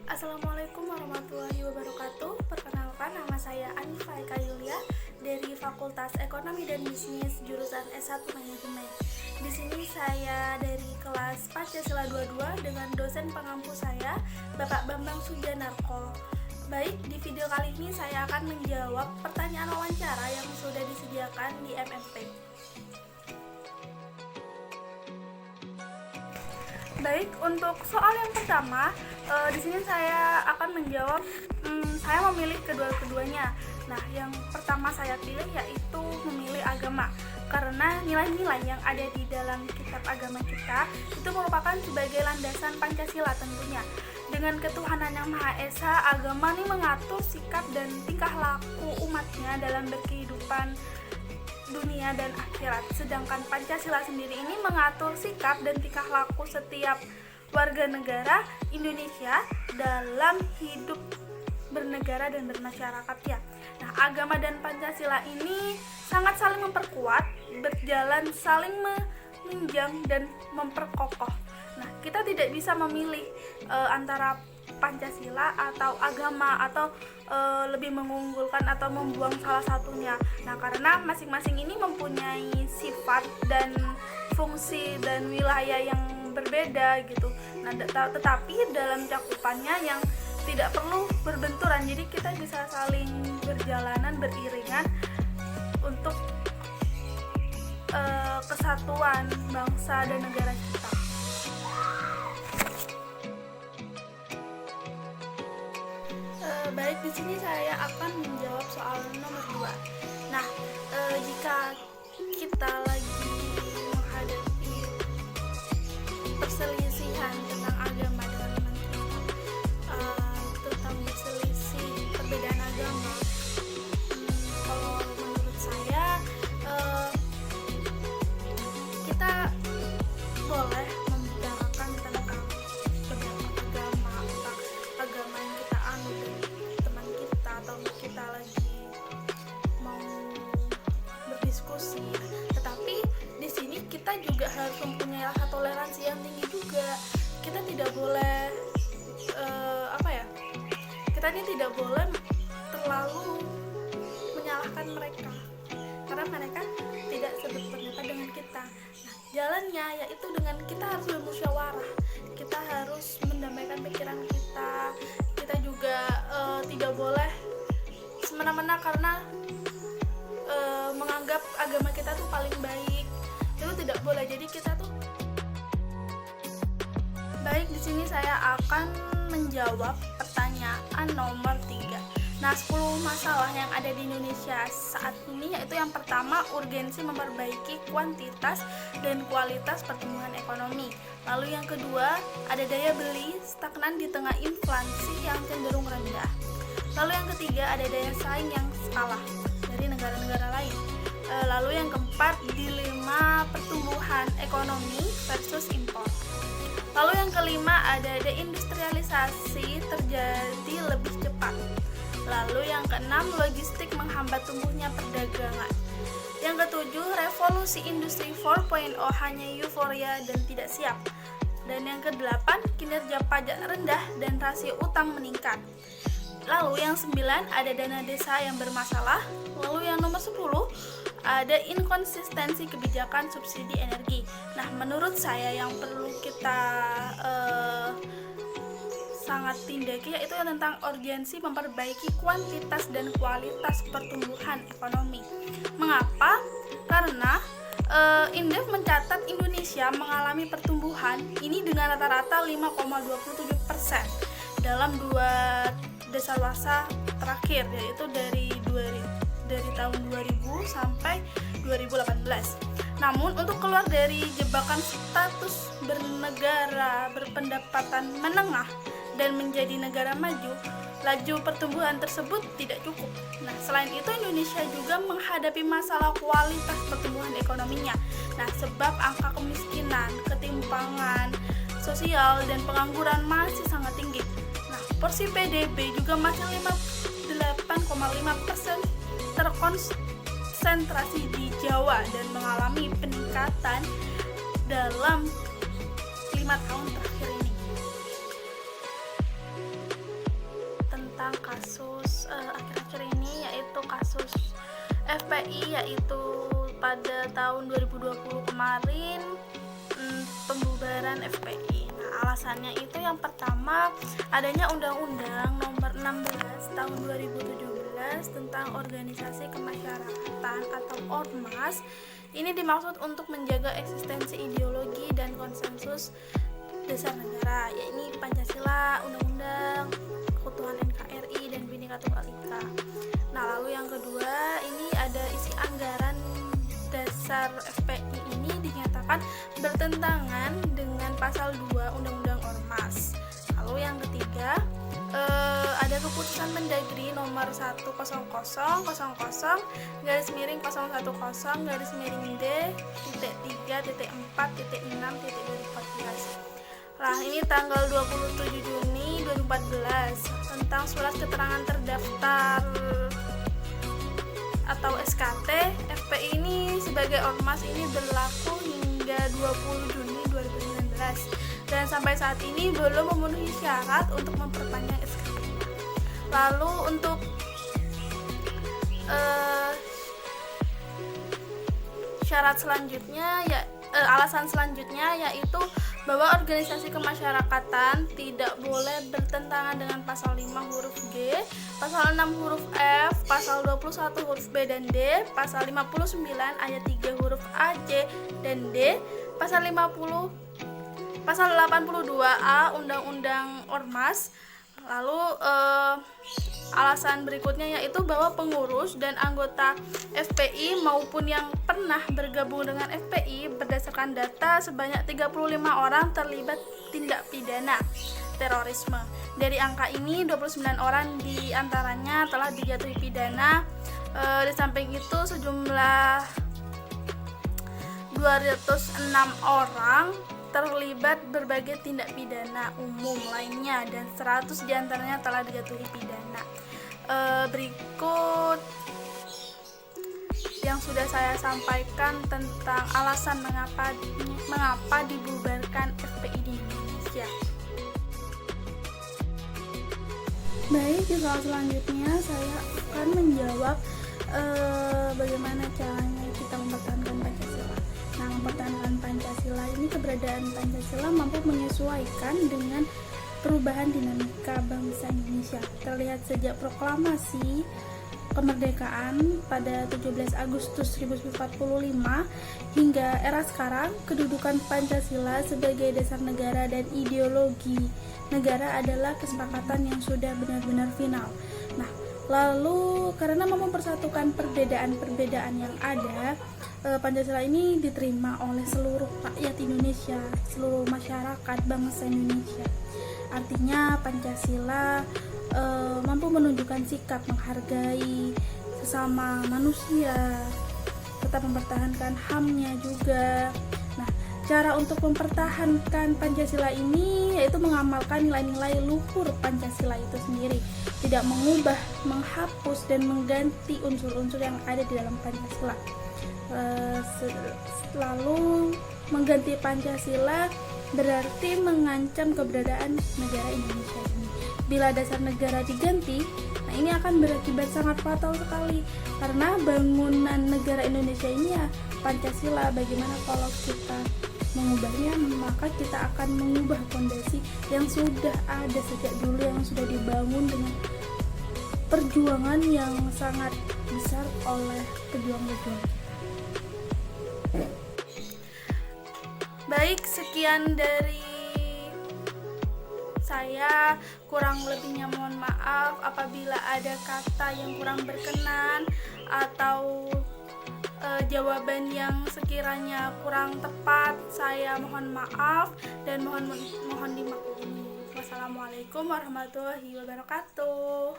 Assalamualaikum warahmatullahi wabarakatuh. Perkenalkan, nama saya Anifa Eka Yulia dari Fakultas Ekonomi dan Bisnis jurusan S1 Manajemen. Di sini saya dari kelas Pancasila 22 dengan dosen pengampu saya, Bapak Bambang Sujanarko. Baik, di video kali ini saya akan menjawab pertanyaan wawancara yang sudah disediakan di MMP. Baik, untuk soal yang pertama, di sini saya akan menjawab. Saya memilih keduanya. Nah, yang pertama saya pilih yaitu memilih agama, karena nilai-nilai yang ada di dalam kitab agama kita itu merupakan sebagai landasan Pancasila tentunya. Dengan ketuhanan yang Maha Esa, agama ini mengatur sikap dan tingkah laku umatnya dalam berkehidupan dunia dan akhirat. Sedangkan Pancasila sendiri ini mengatur sikap dan tingkah laku setiap warga negara Indonesia dalam hidup bernegara dan bermasyarakat ya. Nah, agama dan Pancasila ini sangat saling memperkuat, berjalan saling menunjang dan memperkokoh. Nah, kita tidak bisa memilih antara Pancasila atau agama atau lebih mengunggulkan atau membuang salah satunya. Nah, karena masing-masing ini mempunyai sifat dan fungsi dan wilayah yang berbeda gitu. Nah, tetapi dalam cakupannya yang tidak perlu berbenturan. Jadi kita bisa saling berjalanan beriringan untuk kesatuan bangsa dan negara kita. Baik, di sini saya akan menjawab soal nomor 2. Nah, jika kita lagi menghadapi perselisihan tentang agama dengan teman kita, tentang berselisih perbedaan agama, kalau menurut saya kita boleh membicarakan tentang pendapat agama, tentang agama yang kita anut teman kita, atau kita lagi mau berdiskusi. Tetapi di sini kita juga harus mempunyai rasa toleransi yang tinggi juga. Kita tidak boleh kita ini tidak boleh terlalu menyalahkan mereka, karena mereka tidak sependapat dengan kita. Nah, jalannya yaitu dengan kita harus bermusyawarah, kita harus mendamaikan pikiran kita. Kita juga tidak boleh semena-mena karena menganggap agama kita tuh paling baik, itu tidak boleh. Jadi kita tuh baik, di sini saya akan menjawab pertanyaan nomor 3. Nah, 10 masalah yang ada di Indonesia saat ini yaitu yang pertama, urgensi memperbaiki kuantitas dan kualitas pertumbuhan ekonomi. Lalu yang kedua, ada daya beli stagnan di tengah inflasi yang cenderung rendah. Lalu yang ketiga, ada daya saing yang kalah dari negara-negara lain. Lalu yang keempat, dilema pertumbuhan ekonomi versus impor. Lalu yang kelima, ada deindustrialisasi terjadi lebih cepat. Lalu yang keenam, logistik menghambat tumbuhnya perdagangan. Yang ketujuh, revolusi industri 4.0 hanya euforia dan tidak siap. Dan yang kedelapan, kinerja pajak rendah dan rasio utang meningkat. Lalu yang 9, ada dana desa yang bermasalah. Lalu yang nomor 10, ada inkonsistensi kebijakan subsidi energi. Nah, menurut saya yang perlu kita sangat tindaki yaitu tentang urgensi memperbaiki kuantitas dan kualitas pertumbuhan ekonomi. Mengapa? Karena Indef mencatat Indonesia mengalami pertumbuhan ini dengan rata-rata 5,27% dalam 2 dasawarsa terakhir, yaitu dari tahun 2000 sampai 2018. Namun untuk keluar dari jebakan status bernegara berpendapatan menengah dan menjadi negara maju, laju pertumbuhan tersebut tidak cukup. Nah, selain itu Indonesia juga menghadapi masalah kualitas pertumbuhan ekonominya. Nah, sebab angka kemiskinan, ketimpangan sosial dan pengangguran masih sangat tinggi. Nah, porsi PDB juga masih 58,5% terkonsentrasi di Jawa dan mengalami peningkatan dalam 5 tahun terakhir ini. konsensus FPI, yaitu pada tahun 2020 kemarin pembubaran FPI. Nah, alasannya itu yang pertama, adanya Undang-Undang Nomor 16 Tahun 2017 tentang Organisasi Kemasyarakatan atau Ormas. Ini dimaksud untuk menjaga eksistensi ideologi dan konsensus dasar negara, yakni Pancasila, Undang-Undang, Keutuhan NKRI, dan Bhinneka Tunggal Ika. Nah, lalu yang kedua, ini ada isi anggaran dasar FPI ini dinyatakan bertentangan dengan pasal 2 Undang-Undang Ormas. Lalu yang ketiga, ada keputusan Mendagri nomor 10000/D.3.4.6.2014. Nah, ini tanggal 27 Juni 2014 tentang surat keterangan terdaftar atau SKT. FPI ini sebagai ormas ini berlaku hingga 20 Juni 2019 dan sampai saat ini belum memenuhi syarat untuk memperpanjang SKT. Lalu untuk syarat selanjutnya alasan selanjutnya yaitu bahwa organisasi kemasyarakatan tidak boleh bertentangan dengan pasal 5 huruf G, pasal 6 huruf F, pasal 21 huruf B dan D, pasal 59 ayat 3 huruf A, C dan D, pasal 82A Undang-Undang Ormas. Lalu alasan berikutnya yaitu bahwa pengurus dan anggota FPI maupun yang pernah bergabung dengan FPI berdasarkan data sebanyak 35 orang terlibat tindak pidana terorisme. Dari angka ini 29 orang diantaranya telah dijatuhi pidana. Di samping itu sejumlah 206 orang terlibat berbagai tindak pidana umum lainnya dan 100 diantaranya telah dijatuhi pidana. Berikut yang sudah saya sampaikan tentang alasan mengapa dibubarkan FPI di Indonesia. Baik, di soal selanjutnya saya akan menjawab bagaimana caranya kita mempertahankan Pancasila. Nah, mempertahankan Pancasila ini, keberadaan Pancasila mampu menyesuaikan dengan perubahan dinamika bangsa Indonesia. Terlihat sejak proklamasi kemerdekaan pada 17 Agustus 1945 hingga era sekarang, kedudukan Pancasila sebagai dasar negara dan ideologi negara adalah kesepakatan yang sudah benar-benar final. Nah, lalu karena mempersatukan perbedaan-perbedaan yang ada, Pancasila ini diterima oleh seluruh rakyat Indonesia, seluruh masyarakat bangsa Indonesia. Artinya Pancasila mampu menunjukkan sikap menghargai sesama manusia, tetap mempertahankan HAM-nya juga. Nah, cara untuk mempertahankan Pancasila ini yaitu mengamalkan nilai-nilai luhur Pancasila itu sendiri, tidak mengubah, menghapus, dan mengganti unsur-unsur yang ada di dalam Pancasila. Lalu mengganti Pancasila berarti mengancam keberadaan negara Indonesia ini. Bila dasar negara diganti, nah ini akan berakibat sangat fatal sekali, karena bangunan negara Indonesia ini ya Pancasila. Bagaimana kalau kita mengubahnya, maka kita akan mengubah fondasi yang sudah ada sejak dulu, yang sudah dibangun dengan perjuangan yang sangat besar oleh pejuang-pejuang. Baik, sekian dari saya. Kurang lebihnya mohon maaf apabila ada kata yang kurang berkenan atau jawaban yang sekiranya kurang tepat. Saya mohon maaf dan mohon dimaklumi. Wassalamualaikum warahmatullahi wabarakatuh.